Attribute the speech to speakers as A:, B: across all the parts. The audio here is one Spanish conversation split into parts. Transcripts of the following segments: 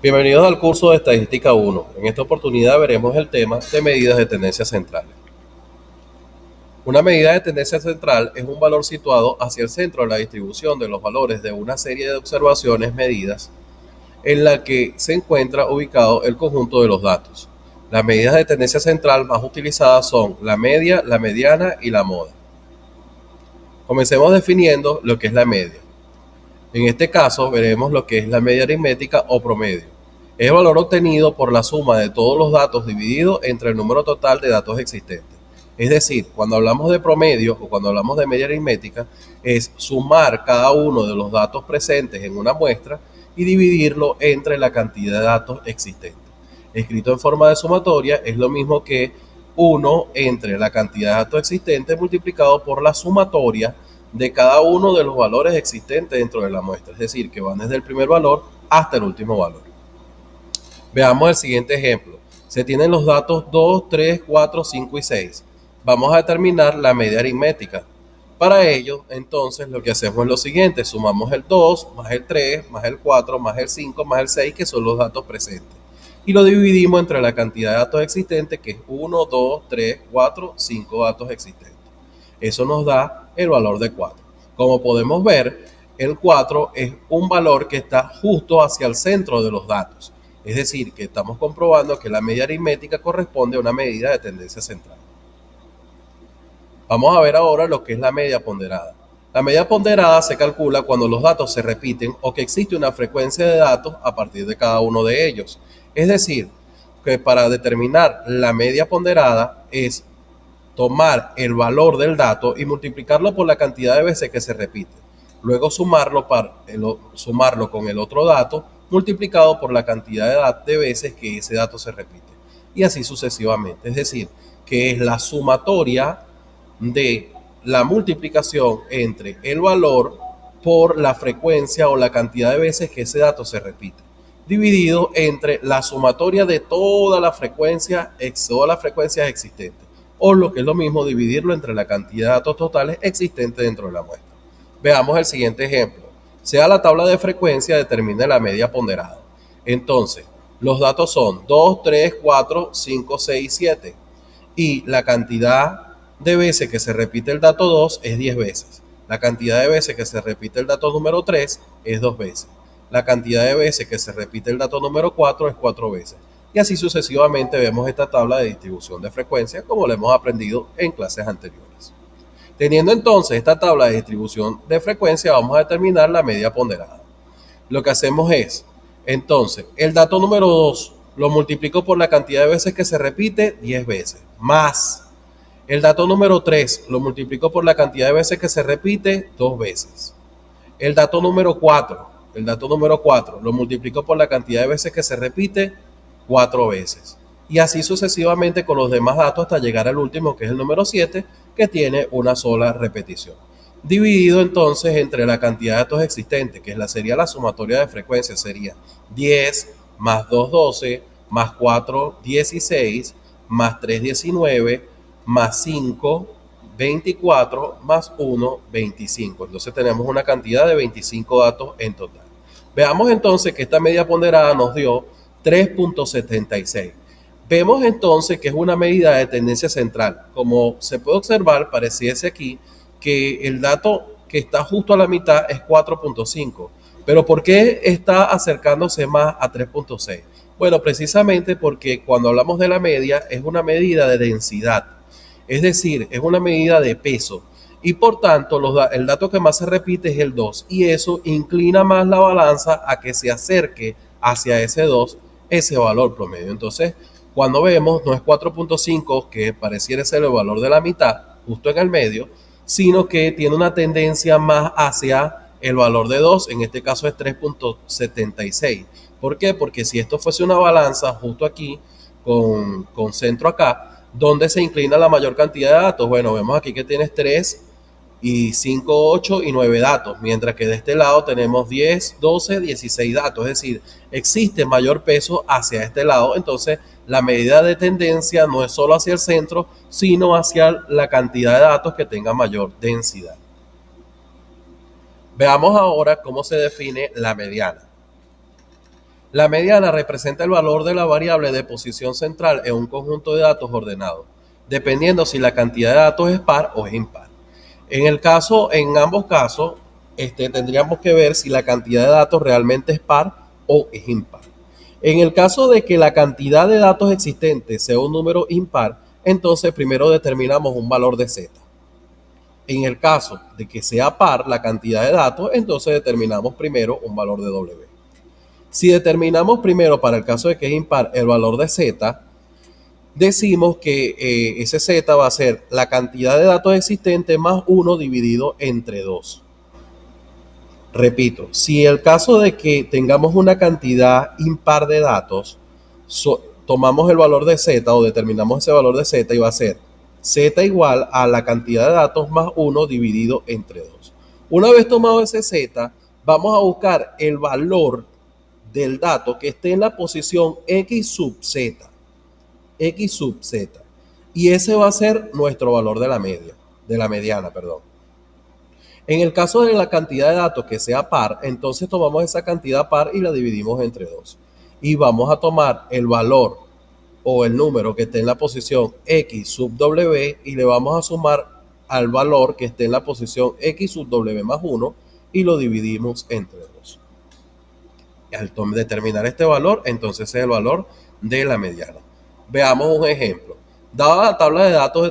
A: Bienvenidos al curso de Estadística 1. En esta oportunidad veremos el tema de medidas de tendencia central. Una medida de tendencia central es un valor situado hacia el centro de la distribución de los valores de una serie de observaciones medidas en la que se encuentra ubicado el conjunto de los datos. Las medidas de tendencia central más utilizadas son la media, la mediana y la moda. Comencemos definiendo lo que es la media. En este caso veremos lo que es la media aritmética o promedio. Es el valor obtenido por la suma de todos los datos dividido entre el número total de datos existentes. Es decir, cuando hablamos de promedio o cuando hablamos de media aritmética, es sumar cada uno de los datos presentes en una muestra y dividirlo entre la cantidad de datos existentes. Escrito en forma de sumatoria es lo mismo que 1 entre la cantidad de datos existentes multiplicado por la sumatoria de cada uno de los valores existentes dentro de la muestra, es decir, que van desde el primer valor hasta el último valor. Veamos el siguiente ejemplo. Se tienen los datos 2, 3, 4, 5 y 6. Vamos a determinar la media aritmética. Para ello, entonces, lo que hacemos es lo siguiente. Sumamos el 2, más el 3, más el 4, más el 5, más el 6, que son los datos presentes. Y lo dividimos entre la cantidad de datos existentes, que es 1, 2, 3, 4, 5 datos existentes. Eso nos da el valor de 4. Como podemos ver, el 4 es un valor que está justo hacia el centro de los datos. Es decir, que estamos comprobando que la media aritmética corresponde a una medida de tendencia central. Vamos a ver ahora lo que es la media ponderada. La media ponderada se calcula cuando los datos se repiten o que existe una frecuencia de datos a partir de cada uno de ellos. Es decir, que para determinar la media ponderada es tomar el valor del dato y multiplicarlo por la cantidad de veces que se repite. Luego sumarlo con el otro dato multiplicado por la cantidad de veces que ese dato se repite. Y así sucesivamente. Es decir, que es la sumatoria de la multiplicación entre el valor por la frecuencia o la cantidad de veces que ese dato se repite, dividido entre la sumatoria de todas las frecuencias existentes, o lo que es lo mismo, dividirlo entre la cantidad de datos totales existentes dentro de la muestra. Veamos el siguiente ejemplo. Sea la tabla de frecuencia determine la media ponderada. Entonces, los datos son 2, 3, 4, 5, 6, 7. Y la cantidad de veces que se repite el dato 2 es 10 veces. La cantidad de veces que se repite el dato número 3 es 2 veces. La cantidad de veces que se repite el dato número 4 es 4 veces. Y así sucesivamente vemos esta tabla de distribución de frecuencia como lo hemos aprendido en clases anteriores. Teniendo entonces esta tabla de distribución de frecuencia, vamos a determinar la media ponderada. Lo que hacemos es, entonces, el dato número 2 lo multiplico por la cantidad de veces que se repite 10 veces, más el dato número 3 lo multiplico por la cantidad de veces que se repite 2 veces. El dato número 4 lo multiplico por la cantidad de veces que se repite 4 veces. Y así sucesivamente con los demás datos hasta llegar al último, que es el número 7, que tiene una sola repetición. Dividido entonces entre la cantidad de datos existentes, que sería la sumatoria de frecuencias, sería 10 más 2, 12, más 4, 16, más 3, 19, más 5, 24, más 1, 25. Entonces tenemos una cantidad de 25 datos en total. Veamos entonces que esta media ponderada nos dio 3.76. Vemos entonces que es una medida de tendencia central. Como se puede observar, pareciese aquí que el dato que está justo a la mitad es 4.5. Pero ¿por qué está acercándose más a 3.6? Bueno, precisamente porque cuando hablamos de la media es una medida de densidad. Es decir, es una medida de peso. Y por tanto, el dato que más se repite es el 2. Y eso inclina más la balanza a que se acerque hacia ese 2, ese valor promedio. Entonces, cuando vemos, no es 4.5, que pareciera ser el valor de la mitad, justo en el medio, sino que tiene una tendencia más hacia el valor de 2, en este caso es 3.76. ¿Por qué? Porque si esto fuese una balanza justo aquí, con centro acá, ¿dónde se inclina la mayor cantidad de datos? Bueno, vemos aquí que tienes 3 y 5, 8 y 9 datos, mientras que de este lado tenemos 10, 12, 16 datos, es decir, existe mayor peso hacia este lado. Entonces la medida de tendencia no es solo hacia el centro, sino hacia la cantidad de datos que tenga mayor densidad. Veamos ahora cómo se define la mediana. La mediana representa el valor de la variable de posición central en un conjunto de datos ordenado, dependiendo si la cantidad de datos es par o es impar. En ambos casos, tendríamos que ver si la cantidad de datos realmente es par o es impar. En el caso de que la cantidad de datos existentes sea un número impar, entonces primero determinamos un valor de z. En el caso de que sea par la cantidad de datos, entonces determinamos primero un valor de w. Si determinamos primero, para el caso de que es impar, el valor de z, decimos que ese z va a ser la cantidad de datos existentes más 1 dividido entre 2. Repito, si el caso de que tengamos una cantidad impar de datos, tomamos el valor de z o determinamos ese valor de z y va a ser z igual a la cantidad de datos más 1 dividido entre 2. Una vez tomado ese z, vamos a buscar el valor del dato que esté en la posición x sub z. X sub z. Y ese va a ser nuestro valor de la mediana. En el caso de la cantidad de datos que sea par, entonces tomamos esa cantidad par y la dividimos entre 2. Y vamos a tomar el valor o el número que esté en la posición x sub w y le vamos a sumar al valor que esté en la posición x sub w más 1 y lo dividimos entre 2. Al determinar este valor, entonces es el valor de la mediana. Veamos un ejemplo. Dada la tabla de datos,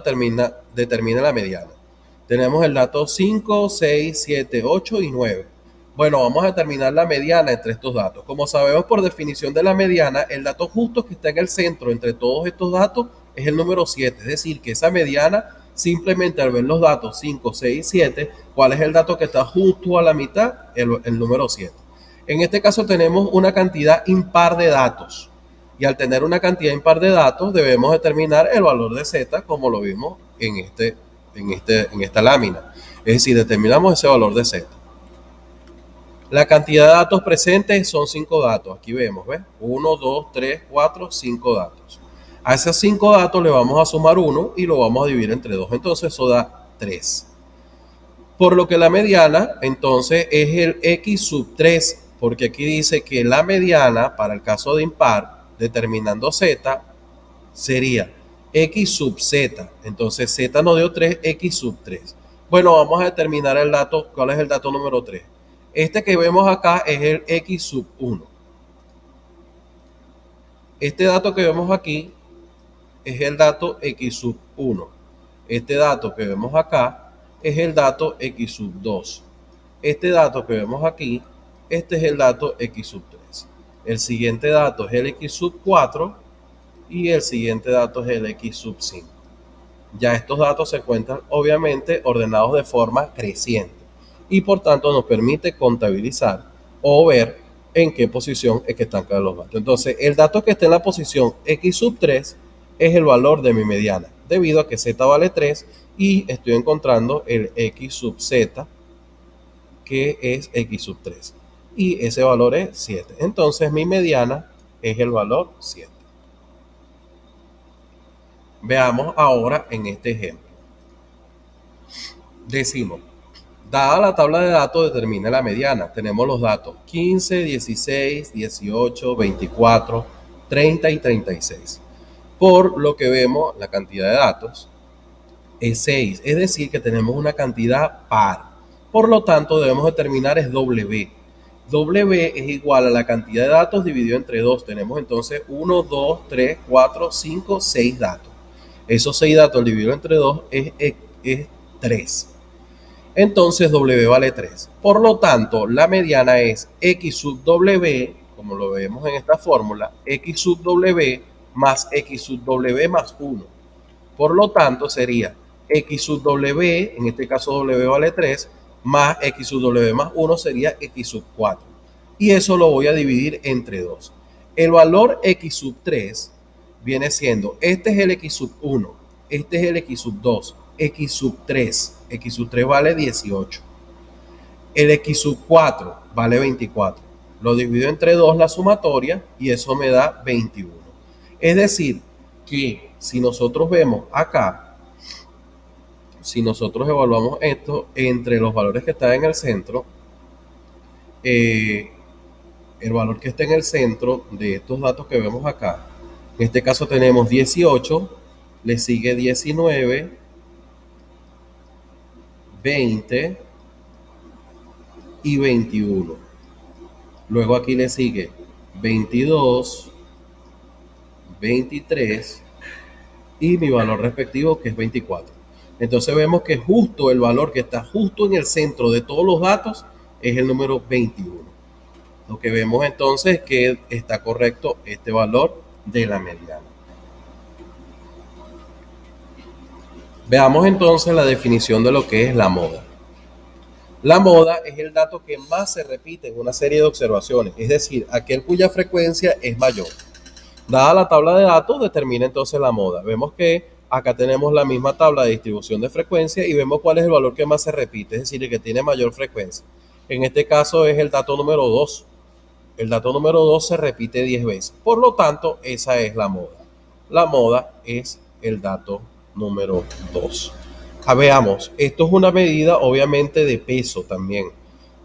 A: determina la mediana. Tenemos el dato 5, 6, 7, 8 y 9. Bueno, vamos a determinar la mediana entre estos datos. Como sabemos por definición de la mediana, el dato justo que está en el centro entre todos estos datos es el número 7. Es decir, que esa mediana, simplemente al ver los datos 5, 6 y 7, ¿cuál es el dato que está justo a la mitad? El número 7. En este caso tenemos una cantidad impar de datos. Y al tener una cantidad impar de datos, debemos determinar el valor de z, como lo vimos en esta lámina. Es decir, determinamos ese valor de z. La cantidad de datos presentes son 5 datos. Aquí vemos, ¿ves? 1, 2, 3, 4, 5 datos. A esos 5 datos le vamos a sumar 1 y lo vamos a dividir entre 2. Entonces eso da 3. Por lo que la mediana, entonces, es el x sub 3, porque aquí dice que la mediana, para el caso de impar, determinando z, sería x sub z. Entonces z nos dio 3, x sub 3. Bueno, vamos a determinar el dato. ¿Cuál es el dato número 3? Este que vemos acá es el x sub 1. Este dato que vemos aquí es el dato x sub 1. Este dato que vemos acá es el dato x sub 2. Este dato que vemos aquí, este es el dato x sub 3. El siguiente dato es el x sub 4 y el siguiente dato es el x sub 5. Ya estos datos se encuentran obviamente ordenados de forma creciente y por tanto nos permite contabilizar o ver en qué posición es que están cada los datos. Entonces, el dato que está en la posición x sub 3 es el valor de mi mediana, debido a que z vale 3 y estoy encontrando el x sub z, que es x sub 3. Y ese valor es 7. Entonces, mi mediana es el valor 7. Veamos ahora en este ejemplo. Decimos, dada la tabla de datos, determina la mediana. Tenemos los datos 15, 16, 18, 24, 30 y 36. Por lo que vemos, la cantidad de datos es 6. Es decir, que tenemos una cantidad par. Por lo tanto, debemos determinar es W. W es igual a la cantidad de datos dividido entre 2. Tenemos entonces 1, 2, 3, 4, 5, 6 datos. Esos 6 datos dividido entre 2 es 3. Entonces W vale 3. Por lo tanto, la mediana es x sub W, como lo vemos en esta fórmula, x sub W más x sub W más 1. Por lo tanto, sería x sub W, en este caso W vale 3, más x sub W más 1 sería x sub 4. Y eso lo voy a dividir entre 2. El valor x sub 3 viene siendo, este es el x sub 1, este es el x sub 2, x sub 3. X sub 3 vale 18. El x sub 4 vale 24. Lo divido entre 2 la sumatoria y eso me da 21. Es decir, que si nosotros vemos acá, si nosotros evaluamos esto entre los valores que están en el centro, el valor que está en el centro de estos datos que vemos acá. En este caso tenemos 18, le sigue 19, 20 y 21. Luego aquí le sigue 22, 23 y mi valor respectivo que es 24. Entonces vemos que justo el valor que está justo en el centro de todos los datos es el número 21. Lo que vemos entonces es que está correcto este valor de la mediana. Veamos entonces la definición de lo que es la moda. La moda es el dato que más se repite en una serie de observaciones, es decir, aquel cuya frecuencia es mayor. Dada la tabla de datos, determina entonces la moda. Vemos que acá tenemos la misma tabla de distribución de frecuencia y vemos cuál es el valor que más se repite, es decir, el que tiene mayor frecuencia. En este caso es el dato número 2. El dato número 2 se repite 10 veces. Por lo tanto, esa es la moda. La moda es el dato número 2. Veamos, esto es una medida obviamente de peso también,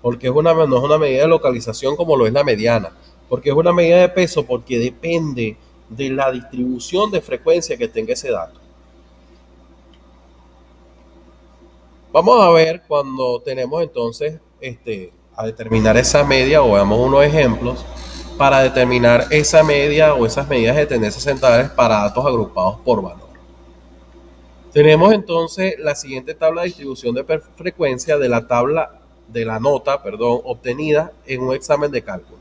A: porque no es una medida de localización como lo es la mediana, porque es una medida de peso porque depende de la distribución de frecuencia que tenga ese dato. Vamos a ver cuando tenemos entonces a determinar esa media, o veamos unos ejemplos para determinar esa media o esas medidas de tendencias centrales para datos agrupados por valor. Tenemos entonces la siguiente tabla de distribución de frecuencia de la nota obtenida en un examen de cálculo.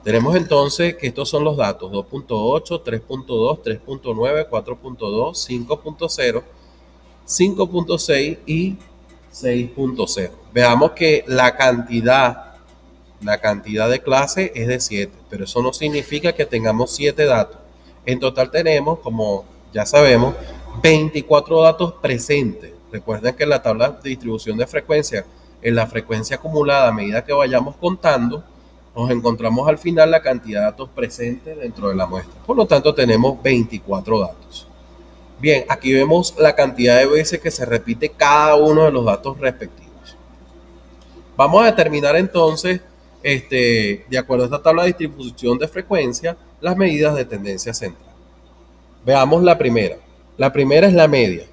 A: Tenemos entonces que estos son los datos 2.8, 3.2, 3.9, 4.2, 5.0, 5.6 y 6.0. Veamos que la cantidad de clase es de 7, pero eso no significa que tengamos 7 datos. En total tenemos, como ya sabemos, 24 datos presentes. Recuerden que en la tabla de distribución de frecuencia, en la frecuencia acumulada, a medida que vayamos contando, nos encontramos al final la cantidad de datos presentes dentro de la muestra. Por lo tanto, tenemos 24 datos. Bien, aquí vemos la cantidad de veces que se repite cada uno de los datos respectivos. Vamos a determinar entonces, de acuerdo a esta tabla de distribución de frecuencia, las medidas de tendencia central. Veamos la primera. La primera es la media.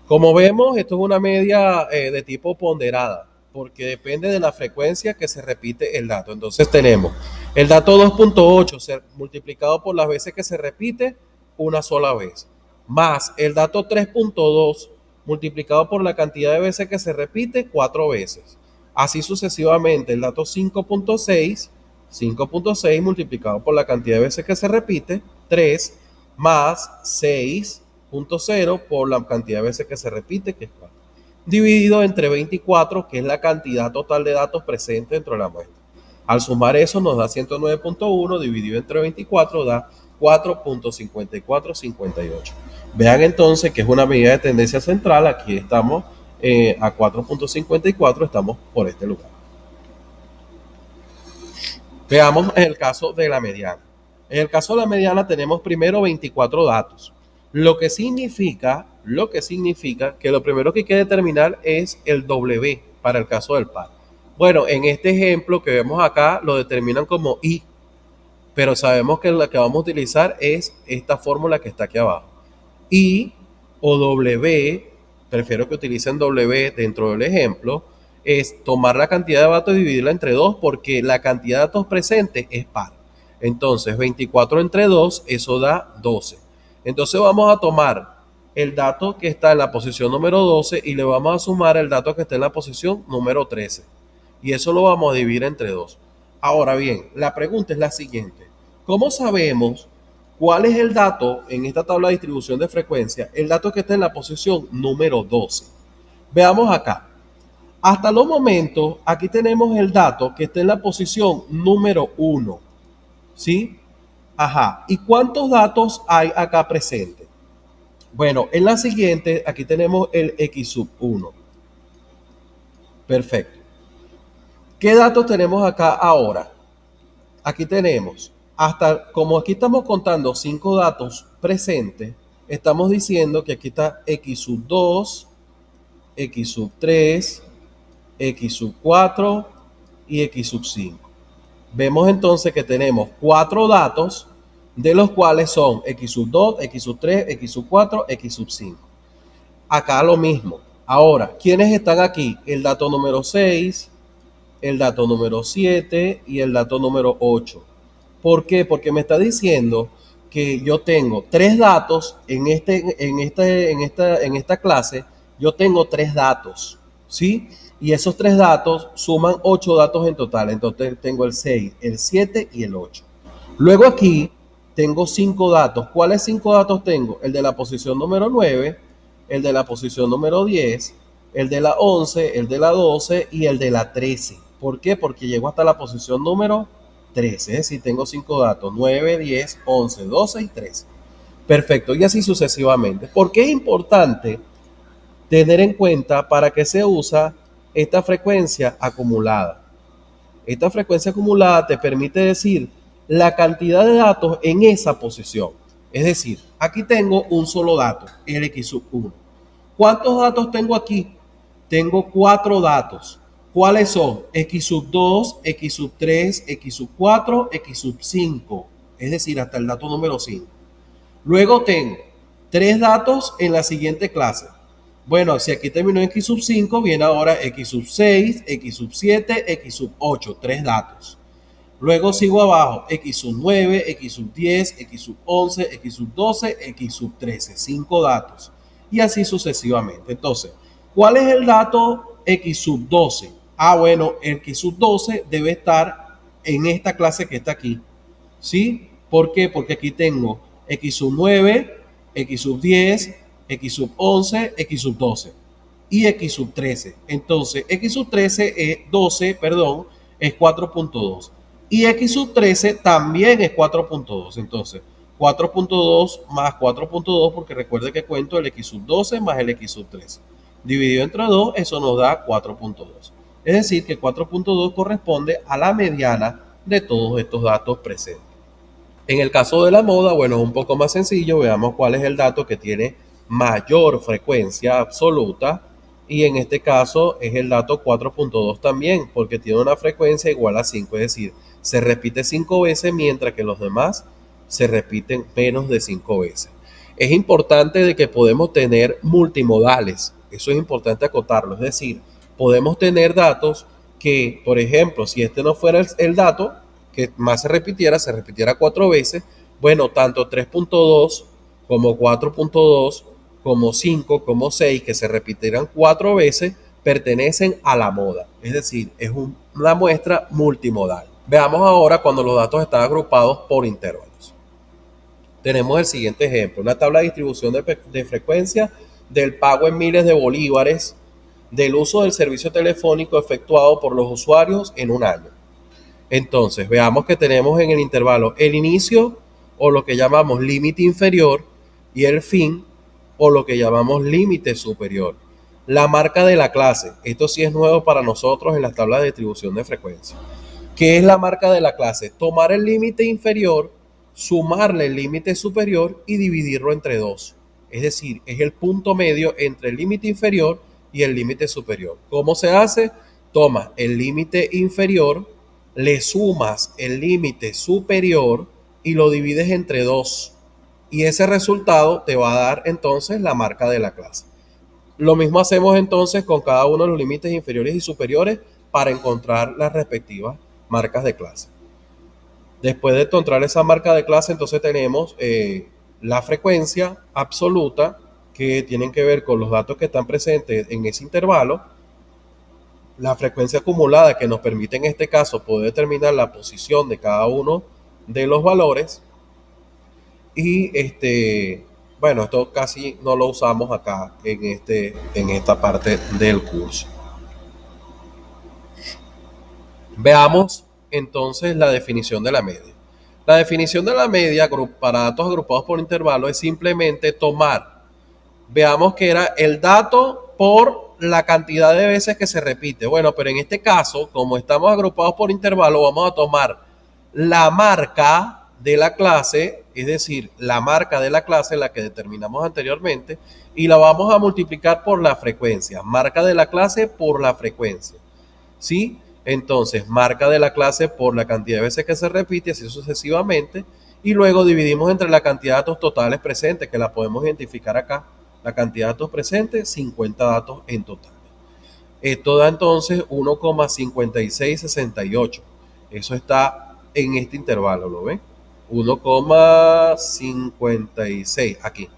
A: Como vemos, esto es una media de tipo ponderada, porque depende de la frecuencia que se repite el dato. Entonces tenemos el dato 2.8 multiplicado por las veces que se repite una sola vez, más el dato 3.2 multiplicado por la cantidad de veces que se repite 4 veces. Así sucesivamente, el dato 5.6 multiplicado por la cantidad de veces que se repite 3, más 6.0 por la cantidad de veces que se repite, que es 4, dividido entre 24, que es la cantidad total de datos presentes dentro de la muestra. Al sumar eso nos da 109.1 dividido entre 24 da 4.5458. Vean entonces que es una medida de tendencia central. Aquí estamos a 4.54, estamos por este lugar. Veamos en el caso de la mediana. En el caso de la mediana tenemos primero 24 datos, lo que significa que lo primero que hay que determinar es el W para el caso del par. Bueno, en este ejemplo que vemos acá lo determinan como I, pero sabemos que la que vamos a utilizar es esta fórmula que está aquí abajo. I o W, prefiero que utilicen W dentro del ejemplo, es tomar la cantidad de datos y dividirla entre 2 porque la cantidad de datos presentes es par. Entonces 24 entre 2, eso da 12. Entonces vamos a tomar el dato que está en la posición número 12 y le vamos a sumar el dato que está en la posición número 13. Y eso lo vamos a dividir entre 2. Ahora bien, la pregunta es la siguiente. ¿Cómo sabemos cuál es el dato en esta tabla de distribución de frecuencia? El dato que está en la posición número 12. Veamos acá. Hasta los momentos, aquí tenemos el dato que está en la posición número 1. ¿Sí? Ajá. ¿Y cuántos datos hay acá presentes? Bueno, en la siguiente, aquí tenemos el X sub 1. Perfecto. ¿Qué datos tenemos acá ahora? Aquí tenemos, como aquí estamos contando 5 datos presentes, estamos diciendo que aquí está X sub 2, X sub 3, X sub 4 y X sub 5. Vemos entonces que tenemos 4 datos, de los cuales son x sub 2, x sub 3, x sub 4, x sub 5. Acá lo mismo. Ahora, ¿quiénes están aquí? El dato número 6, el dato número 7 y el dato número 8. ¿Por qué? Porque me está diciendo que yo tengo 3 datos en esta clase. Yo tengo 3 datos, ¿sí? Y esos 3 datos suman 8 datos en total. Entonces tengo el 6, el 7 y el 8. Luego aquí tengo 5 datos. ¿Cuáles 5 datos tengo? El de la posición número 9, el de la posición número 10, el de la 11, el de la 12 y el de la 13. ¿Por qué? Porque llego hasta la posición número 13. Es decir, tengo 5 datos: 9, 10, 11, 12 y 13. Perfecto, y así sucesivamente. ¿Por qué es importante tener en cuenta para qué se usa esta frecuencia acumulada? Esta frecuencia acumulada te permite decir la cantidad de datos en esa posición. Es decir, aquí tengo un solo dato, el x sub 1. ¿Cuántos datos tengo aquí? Tengo 4 datos. ¿Cuáles son? X sub 2, X sub 3, X sub 4, X sub 5. Es decir, hasta el dato número 5. Luego tengo 3 datos en la siguiente clase. Bueno, si aquí terminó X sub 5, viene ahora X sub 6, X sub 7, X sub 8. 3 datos. Luego sigo abajo, X sub 9, X sub 10, X sub 11, X sub 12, X sub 13. 5 datos. Y así sucesivamente. Entonces, ¿cuál es el dato X sub 12? Ah, bueno, el X sub 12 debe estar en esta clase que está aquí. ¿Sí? ¿Por qué? Porque aquí tengo X sub 9, X sub 10, X sub 11, X sub 12 y X sub 13. Entonces, X sub 13 es 12, perdón, es 4.2. Y X sub 13 también es 4.2. Entonces, 4.2 más 4.2, porque recuerde que cuento el X sub 12 más el X sub 13. Dividido entre 2, eso nos da 4.2. Es decir, que 4.2 corresponde a la mediana de todos estos datos presentes. En el caso de la moda, bueno, es un poco más sencillo. Veamos cuál es el dato que tiene mayor frecuencia absoluta. Y en este caso es el dato 4.2 también, porque tiene una frecuencia igual a 5. Es decir, se repite 5 veces, mientras que los demás se repiten menos de 5 veces. Es importante de que podemos tener multimodales. Eso es importante acotarlo. Es decir, podemos tener datos que, por ejemplo, si este no fuera el dato que más se repitiera 4 veces, bueno, tanto 3.2 como 4.2, como 5, como 6, que se repitieran 4 veces, pertenecen a la moda. Es decir, es una muestra multimodal. Veamos ahora cuando los datos están agrupados por intervalos. Tenemos el siguiente ejemplo: una tabla de distribución de frecuencia del pago en miles de bolívares del uso del servicio telefónico efectuado por los usuarios en un año. Entonces, veamos que tenemos en el intervalo el inicio, o lo que llamamos límite inferior, y el fin, o lo que llamamos límite superior. La marca de la clase. Esto sí es nuevo para nosotros en las tablas de distribución de frecuencia. ¿Qué es la marca de la clase? Tomar el límite inferior, sumarle el límite superior y dividirlo entre 2. Es decir, es el punto medio entre el límite inferior y el límite superior. ¿Cómo se hace? Toma el límite inferior, le sumas el límite superior y lo divides entre 2. Y ese resultado te va a dar entonces la marca de la clase. Lo mismo hacemos entonces con cada uno de los límites inferiores y superiores para encontrar las respectivas marcas de clase. Después de encontrar esa marca de clase, entonces tenemos la frecuencia absoluta, que tienen que ver con los datos que están presentes en ese intervalo. La frecuencia acumulada, que nos permite en este caso poder determinar la posición de cada uno de los valores. Y bueno, esto casi no lo usamos acá en esta parte del curso. Veamos entonces la definición de la media. La definición de la media para datos agrupados por intervalo es simplemente tomar, veamos que era el dato por la cantidad de veces que se repite. Bueno, pero en este caso, como estamos agrupados por intervalo, vamos a tomar la marca de la clase, es decir, la marca de la clase, la que determinamos anteriormente, y la vamos a multiplicar por la frecuencia. Marca de la clase por la frecuencia. ¿Sí? Entonces, marca de la clase por la cantidad de veces que se repite, así sucesivamente, y luego dividimos entre la cantidad de datos totales presentes, que la podemos identificar acá. La cantidad de datos presentes, 50 datos en total. Esto da entonces 1,5668. Eso está en este intervalo, ¿lo ven? 1,56 aquí.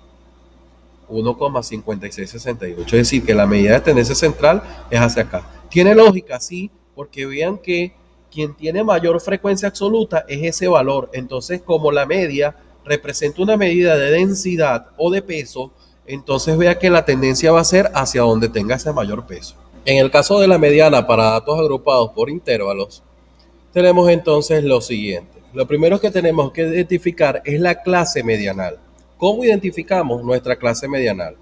A: 1,5668. Es decir, que la medida de tendencia central es hacia acá. Tiene lógica, sí, porque vean que quien tiene mayor frecuencia absoluta es ese valor. Entonces, como la media representa una medida de densidad o de peso, entonces vea que la tendencia va a ser hacia donde tenga ese mayor peso. En el caso de la mediana para datos agrupados por intervalos, tenemos entonces lo siguiente. Lo primero que tenemos que identificar es la clase medianal. ¿Cómo identificamos nuestra clase medianal?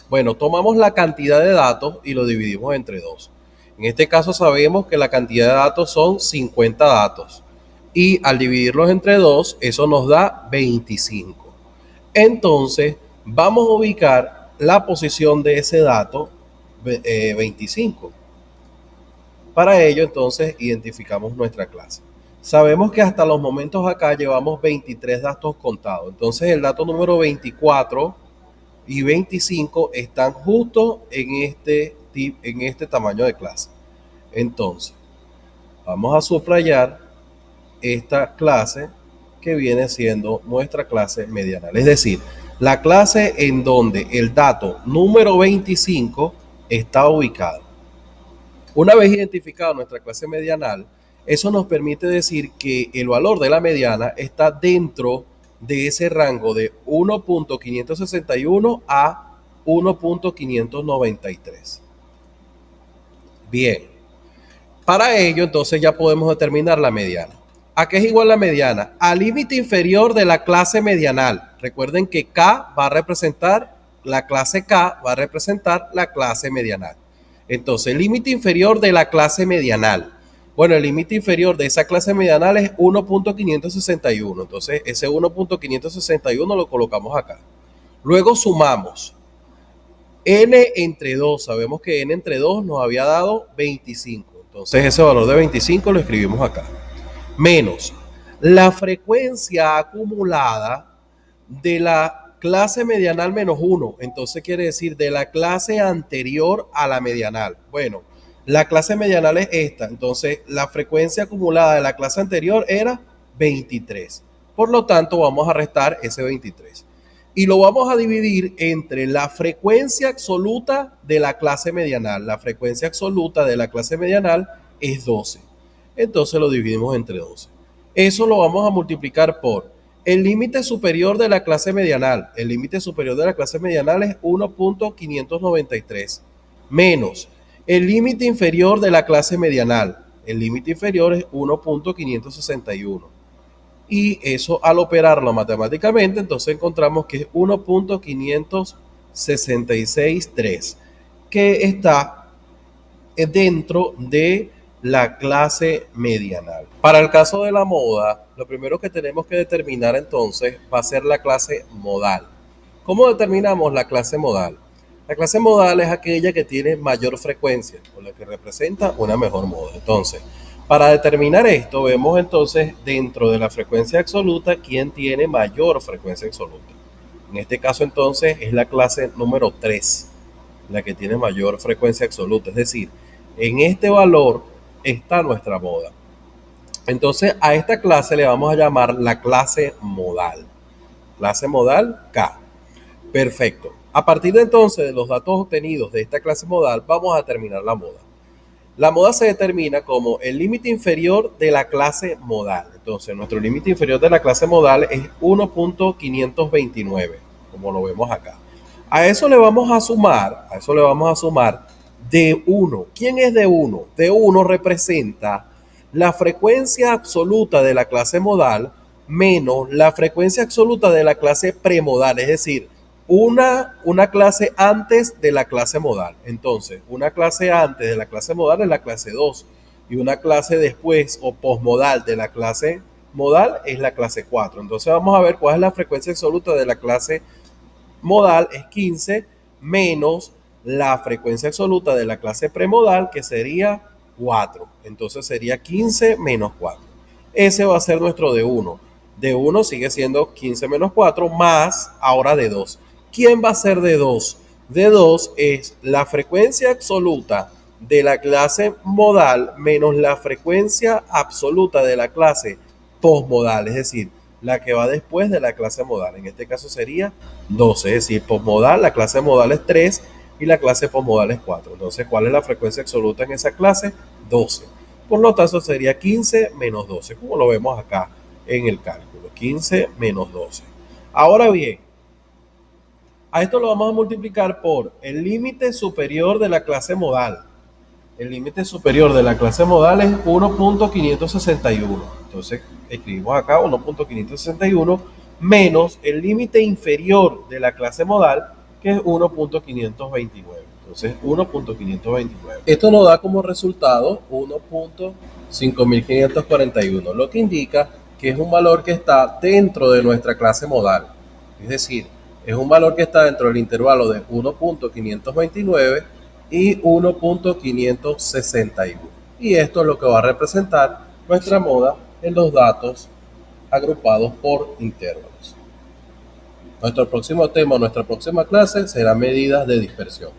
A: Bueno, tomamos la cantidad de datos y lo dividimos entre 2. En este caso sabemos que la cantidad de datos son 50 datos. Y al dividirlos entre 2, eso nos da 25. Entonces, vamos a ubicar la posición de ese dato 25. Para ello, entonces, identificamos nuestra clase. Sabemos que hasta los momentos acá llevamos 23 datos contados. Entonces, el dato número 24 y 25 están justo en este tamaño de clase. Entonces, vamos a subrayar esta clase que viene siendo nuestra clase medianal. Es decir, la clase en donde el dato número 25 está ubicado. Una vez identificada nuestra clase medianal, eso nos permite decir que el valor de la mediana está dentro de ese rango de 1.561 a 1.593. Bien, para ello entonces ya podemos determinar la mediana. ¿A qué es igual la mediana? Al límite inferior de la clase medianal. Recuerden que K va a representar, la clase K va a representar la clase medianal. Entonces, el límite inferior de la clase medianal. Bueno, el límite inferior de esa clase medianal es 1.561. Entonces, ese 1.561 lo colocamos acá. Luego sumamos n entre 2. Sabemos que n entre 2 nos había dado 25. Entonces, ese valor de 25 lo escribimos acá. Menos la frecuencia acumulada de la clase medianal menos 1. Entonces quiere decir de la clase anterior a la medianal. Bueno, la clase medianal es esta. Entonces la frecuencia acumulada de la clase anterior era 23. Por lo tanto, vamos a restar ese 23. Y lo vamos a dividir entre la frecuencia absoluta de la clase medianal. La frecuencia absoluta de la clase medianal es 12. Entonces lo dividimos entre 12. Eso lo vamos a multiplicar por el límite superior de la clase medianal. El límite superior de la clase medianal es 1.593 menos el límite inferior de la clase medianal. El límite inferior es 1.561. Y eso al operarlo matemáticamente, entonces encontramos que es 1.566.3, que está dentro de la clase medianal. Para el caso de la moda, lo primero que tenemos que determinar entonces va a ser la clase modal. ¿Cómo determinamos la clase modal? La clase modal es aquella que tiene mayor frecuencia, o la que representa una mejor moda. Entonces, para determinar esto, vemos entonces dentro de la frecuencia absoluta quién tiene mayor frecuencia absoluta. En este caso entonces es la clase número 3, la que tiene mayor frecuencia absoluta. Es decir, en este valor está nuestra moda. Entonces a esta clase le vamos a llamar la clase modal. Clase modal K. Perfecto. A partir de entonces de los datos obtenidos de esta clase modal vamos a determinar la moda. La moda se determina como el límite inferior de la clase modal. Entonces nuestro límite inferior de la clase modal es 1.529, como lo vemos acá. A eso le vamos a sumar D1. ¿Quién es D1? D1 representa la frecuencia absoluta de la clase modal menos la frecuencia absoluta de la clase premodal, es decir, una clase antes de la clase modal. Entonces, una clase antes de la clase modal es la clase 2 y una clase después o posmodal de la clase modal es la clase 4. Entonces, vamos a ver cuál es la frecuencia absoluta de la clase modal, es 15 menos la frecuencia absoluta de la clase premodal, que sería 4. Entonces sería 15 menos 4. Ese va a ser nuestro D1. D1 sigue siendo 15 menos 4 más ahora D2. ¿Quién va a ser D2? D2 es la frecuencia absoluta de la clase modal menos la frecuencia absoluta de la clase posmodal, es decir, la que va después de la clase modal. En este caso sería 12, es decir, posmodal, la clase modal es 3 y la clase posmodal es 4. Entonces, ¿cuál es la frecuencia absoluta en esa clase? 12. Por lo tanto, sería 15 menos 12, como lo vemos acá en el cálculo. 15 menos 12. Ahora bien, a esto lo vamos a multiplicar por el límite superior de la clase modal. El límite superior de la clase modal es 1.561. Entonces, escribimos acá 1.561 menos el límite inferior de la clase modal, que es 1.529. Entonces, 1.529. Esto nos da como resultado 1.5541, lo que indica que es un valor que está dentro de nuestra clase modal. Es decir, es un valor que está dentro del intervalo de 1.529 y 1.561. Y esto es lo que va a representar nuestra moda en los datos agrupados por intervalos. Nuestro próximo tema, nuestra próxima clase será medidas de dispersión.